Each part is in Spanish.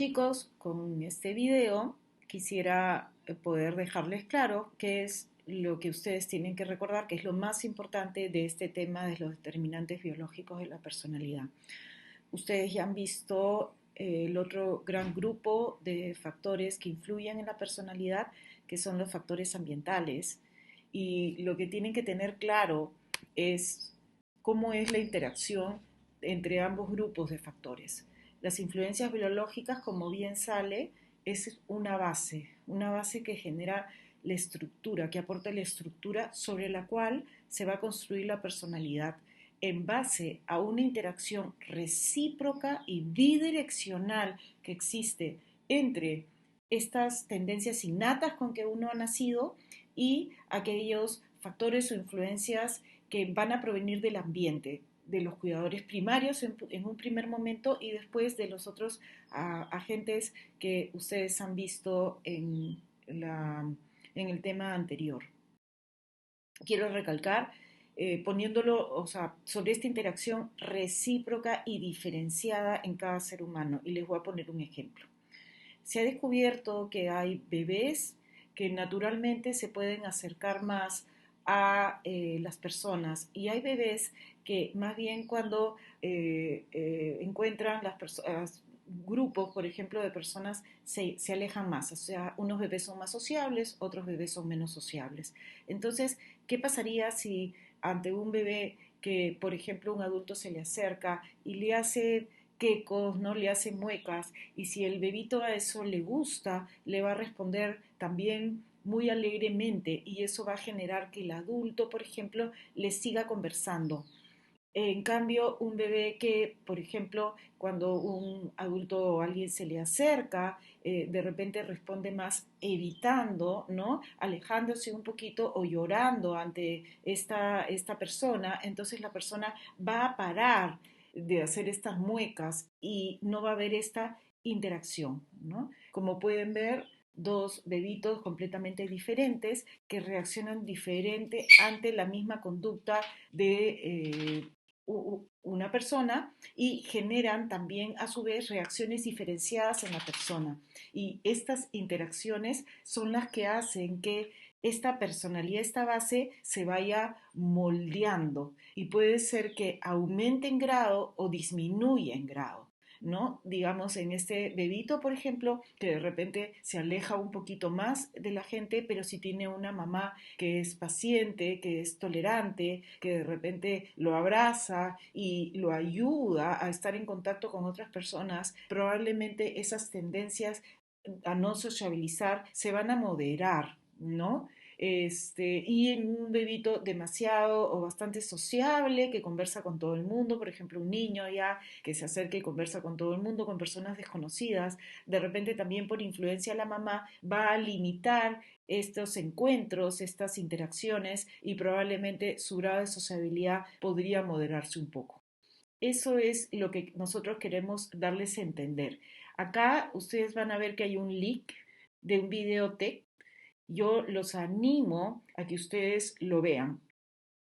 Chicos, con este video quisiera poder dejarles claro qué es lo que ustedes tienen que recordar, que es lo más importante de este tema de los determinantes biológicos de la personalidad. Ustedes ya han visto el otro gran grupo de factores que influyen en la personalidad, que son los factores ambientales. Y lo que tienen que tener claro es cómo es la interacción entre ambos grupos de factores. Las influencias biológicas, como bien sale, es una base que genera la estructura, que aporta la estructura sobre la cual se va a construir la personalidad en base a una interacción recíproca y bidireccional que existe entre estas tendencias innatas con que uno ha nacido y aquellos factores o influencias que van a provenir del ambiente, de los cuidadores primarios en un primer momento y después de los otros agentes que ustedes han visto en el tema anterior. Quiero recalcar, poniéndolo, o sea, sobre esta interacción recíproca y diferenciada en cada ser humano. Y les voy a poner un ejemplo. Se ha descubierto que hay bebés que naturalmente se pueden acercar más a las personas y hay bebés que más bien cuando encuentran las personas grupos, por ejemplo, de personas se alejan más, o sea, unos bebés son más sociables, otros bebés son menos sociables. Entonces, ¿qué pasaría si ante un bebé que, por ejemplo, un adulto se le acerca y le hace quecos, no le hace muecas, y si el bebito a eso le gusta, le va a responder también muy alegremente y eso va a generar que el adulto, por ejemplo, le siga conversando. En cambio, un bebé que, por ejemplo, cuando un adulto o alguien se le acerca, de repente responde más evitando, ¿no? Alejándose un poquito o llorando ante esta persona, entonces la persona va a parar de hacer estas muecas y no va a haber esta interacción, ¿no? Como pueden ver, dos bebitos completamente diferentes que reaccionan diferente ante la misma conducta de una persona y generan también a su vez reacciones diferenciadas en la persona. Y estas interacciones son las que hacen que esta personalidad, esta base, se vaya moldeando y puede ser que aumente en grado o disminuya en grado. ¿No? Digamos, en este bebito, por ejemplo, que de repente se aleja un poquito más de la gente, pero si tiene una mamá que es paciente, que es tolerante, que de repente lo abraza y lo ayuda a estar en contacto con otras personas, probablemente esas tendencias a no sociabilizar se van a moderar, ¿no? Y en un bebito demasiado o bastante sociable que conversa con todo el mundo, por ejemplo, un niño ya que se acerca y conversa con todo el mundo, con personas desconocidas, de repente también por influencia de la mamá va a limitar estos encuentros, estas interacciones y probablemente su grado de sociabilidad podría moderarse un poco. Eso es lo que nosotros queremos darles a entender. Acá ustedes van a ver que hay un link de un video TED. Yo los animo a que ustedes lo vean.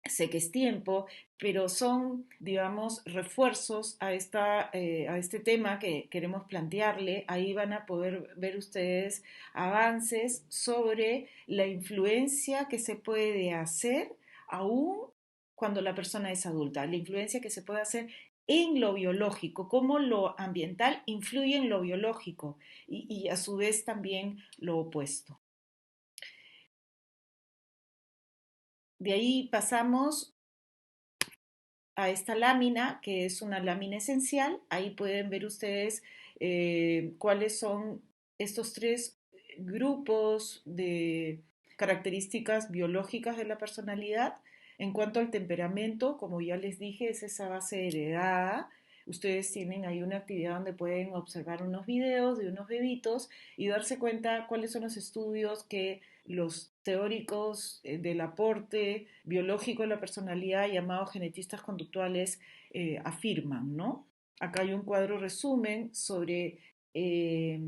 Sé que es tiempo, pero son, digamos, refuerzos a este tema que queremos plantearle. Ahí van a poder ver ustedes avances sobre la influencia que se puede hacer aún cuando la persona es adulta, la influencia que se puede hacer en lo biológico, cómo lo ambiental influye en lo biológico y a su vez también lo opuesto. De ahí pasamos a esta lámina, que es una lámina esencial. Ahí pueden ver ustedes cuáles son estos tres grupos de características biológicas de la personalidad. En cuanto al temperamento, como ya les dije, es esa base heredada. Ustedes tienen ahí una actividad donde pueden observar unos videos de unos bebitos y darse cuenta cuáles son los estudios que los teóricos del aporte biológico de la personalidad, llamados genetistas conductuales, afirman, ¿no? Acá hay un cuadro resumen sobre eh,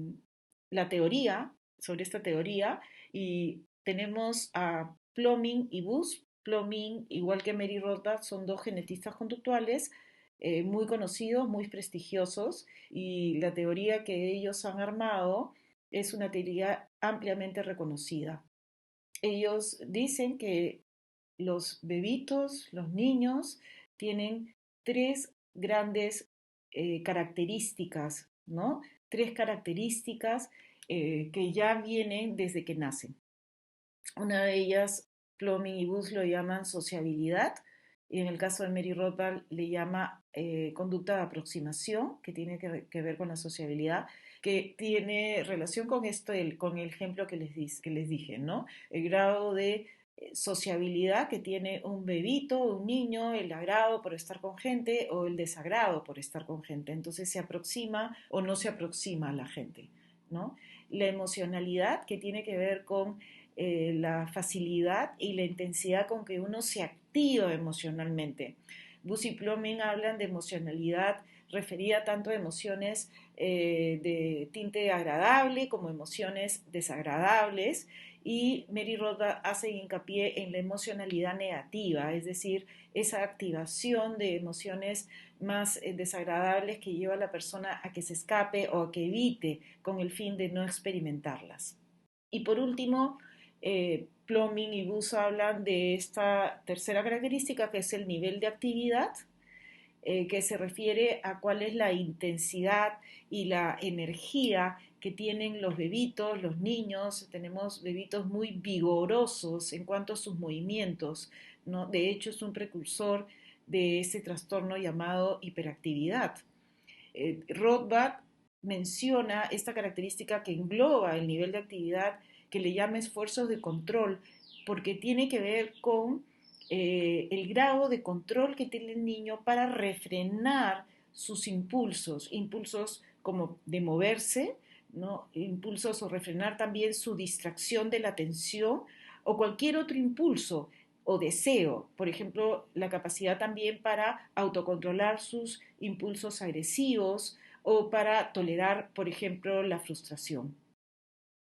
la teoría, sobre esta teoría, y tenemos a Pluming y Bush. Pluming, igual que Mary Rothbard, son dos genetistas conductuales muy conocidos, muy prestigiosos, y la teoría que ellos han armado es una teoría ampliamente reconocida. Ellos dicen que los bebitos, los niños, tienen tres grandes características, ¿no? Tres características que ya vienen desde que nacen. Una de ellas, Pluming y Booth lo llaman sociabilidad, y en el caso de Mary Rothbard le llama conducta de aproximación, que tiene que ver con la sociabilidad, que tiene relación con esto, con el ejemplo que les dije, ¿no? El grado de sociabilidad que tiene un bebito, un niño, el agrado por estar con gente o el desagrado por estar con gente. Entonces se aproxima o no se aproxima a la gente, ¿no? La emocionalidad que tiene que ver con la facilidad y la intensidad con que uno se activa emocionalmente. Bus y Plumbing hablan de emocionalidad referida tanto a emociones de tinte agradable como emociones desagradables, y Mary Rothbard hace hincapié en la emocionalidad negativa, es decir, esa activación de emociones más desagradables que lleva a la persona a que se escape o a que evite con el fin de no experimentarlas. Y por último, Plumbing y Bus hablan de esta tercera característica, que es el nivel de actividad, que se refiere a cuál es la intensidad y la energía que tienen los bebitos, los niños. Tenemos bebitos muy vigorosos en cuanto a sus movimientos, ¿no? De hecho, es un precursor de ese trastorno llamado hiperactividad. Rothbard menciona esta característica que engloba el nivel de actividad, que le llama esfuerzos de control, porque tiene que ver con el grado de control que tiene el niño para refrenar sus impulsos, impulsos como de moverse, ¿no? Impulsos, o refrenar también su distracción de la atención o cualquier otro impulso o deseo, por ejemplo, la capacidad también para autocontrolar sus impulsos agresivos o para tolerar, por ejemplo, la frustración,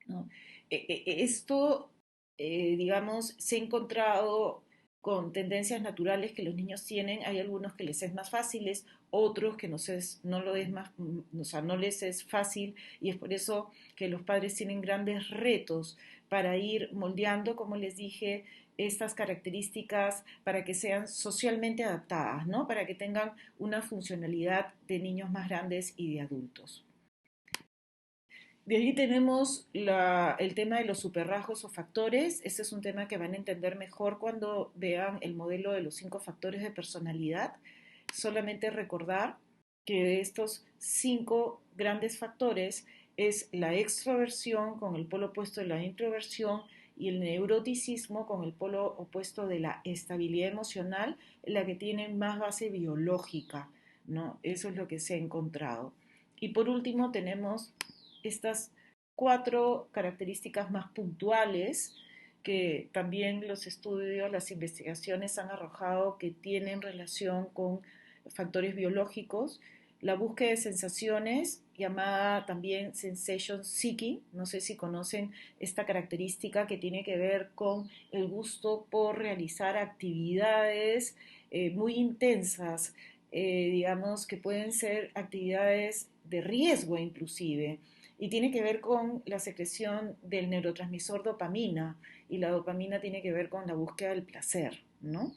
¿no? Esto, digamos, se ha encontrado con tendencias naturales que los niños tienen. Hay algunos que les es más fáciles, otros que no lo es más, o sea, no les es fácil, y es por eso que los padres tienen grandes retos para ir moldeando, como les dije, estas características para que sean socialmente adaptadas, ¿no? Para que tengan una funcionalidad de niños más grandes y de adultos. De ahí tenemos el tema de los superrasgos o factores. Este es un tema que van a entender mejor cuando vean el modelo de los 5 factores de personalidad. Solamente recordar que de estos 5 grandes factores es la extroversión con el polo opuesto de la introversión, y el neuroticismo con el polo opuesto de la estabilidad emocional, la que tiene más base biológica, ¿no? Eso es lo que se ha encontrado. Y por último tenemos estas 4 características más puntuales que también los estudios, las investigaciones han arrojado que tienen relación con factores biológicos. La búsqueda de sensaciones, llamada también sensation seeking, no sé si conocen esta característica, que tiene que ver con el gusto por realizar actividades muy intensas, digamos que pueden ser actividades de riesgo inclusive, y tiene que ver con la secreción del neurotransmisor dopamina, y la dopamina tiene que ver con la búsqueda del placer, ¿no?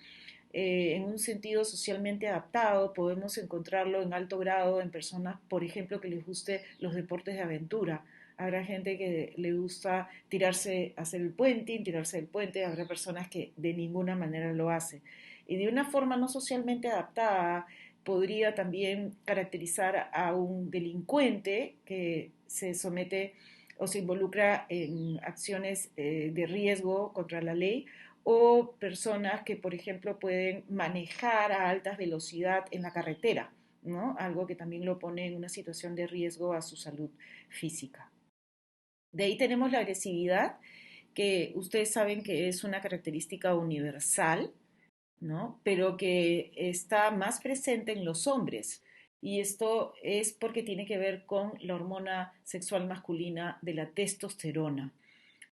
En un sentido socialmente adaptado podemos encontrarlo en alto grado en personas, por ejemplo, que les guste los deportes de aventura. Habrá gente que le gusta tirarse, hacer el puenting, tirarse del puente, habrá personas que de ninguna manera lo hacen. Y de una forma no socialmente adaptada podría también caracterizar a un delincuente que se somete o se involucra en acciones de riesgo contra la ley, o personas que, por ejemplo, pueden manejar a alta velocidad en la carretera, ¿no? Algo que también lo pone en una situación de riesgo a su salud física. De ahí tenemos la agresividad, que ustedes saben que es una característica universal, ¿no? Pero que está más presente en los hombres. Y esto es porque tiene que ver con la hormona sexual masculina de la testosterona.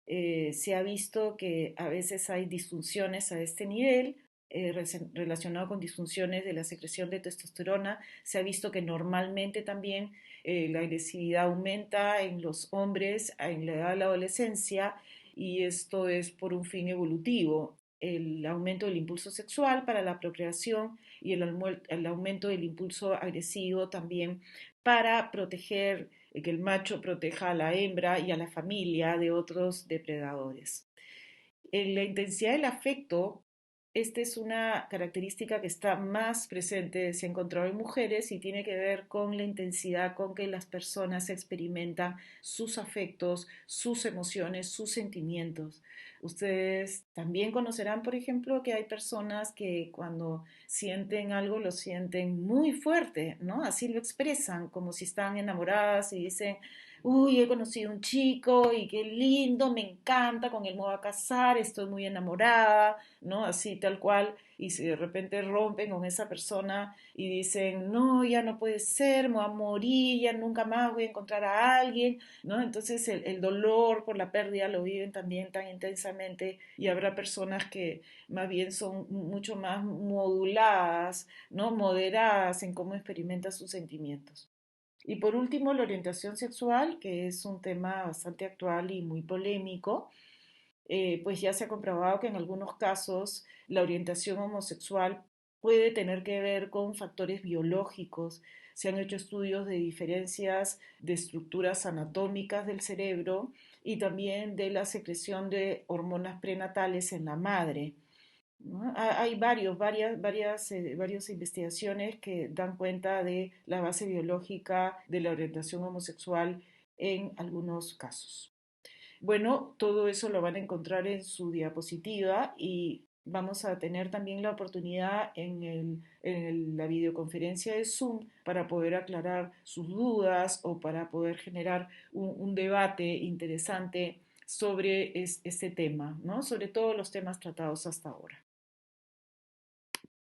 Se ha visto que a veces hay disfunciones a este nivel, relacionado con disfunciones de la secreción de testosterona, se ha visto que normalmente también la agresividad aumenta en los hombres en la edad de la adolescencia y esto es por un fin evolutivo. El aumento del impulso sexual para la procreación y el aumento del impulso agresivo también para proteger, que el macho proteja a la hembra y a la familia de otros depredadores. En la intensidad del afecto, esta es una característica que está más presente, se ha encontrado en mujeres y tiene que ver con la intensidad con que las personas experimentan sus afectos, sus emociones, sus sentimientos. Ustedes también conocerán, por ejemplo, que hay personas que cuando sienten algo lo sienten muy fuerte, ¿no? Así lo expresan, como si están enamoradas y dicen, uy, he conocido un chico y qué lindo, me encanta, con él me voy a casar, estoy muy enamorada, ¿no? Así tal cual, y si de repente rompen con esa persona y dicen, no, ya no puede ser, me voy a morir, ya nunca más voy a encontrar a alguien, ¿no? Entonces el dolor por la pérdida lo viven también tan intensamente y habrá personas que más bien son mucho más moduladas, ¿no? Moderadas en cómo experimentan sus sentimientos. Y por último, la orientación sexual, que es un tema bastante actual y muy polémico, pues ya se ha comprobado que en algunos casos la orientación homosexual puede tener que ver con factores biológicos. Se han hecho estudios de diferencias de estructuras anatómicas del cerebro y también de la secreción de hormonas prenatales en la madre, ¿no? Hay varias investigaciones que dan cuenta de la base biológica de la orientación homosexual en algunos casos. Bueno, todo eso lo van a encontrar en su diapositiva y vamos a tener también la oportunidad la videoconferencia de Zoom para poder aclarar sus dudas o para poder generar un debate interesante sobre este tema, ¿no? Sobre todos los temas tratados hasta ahora.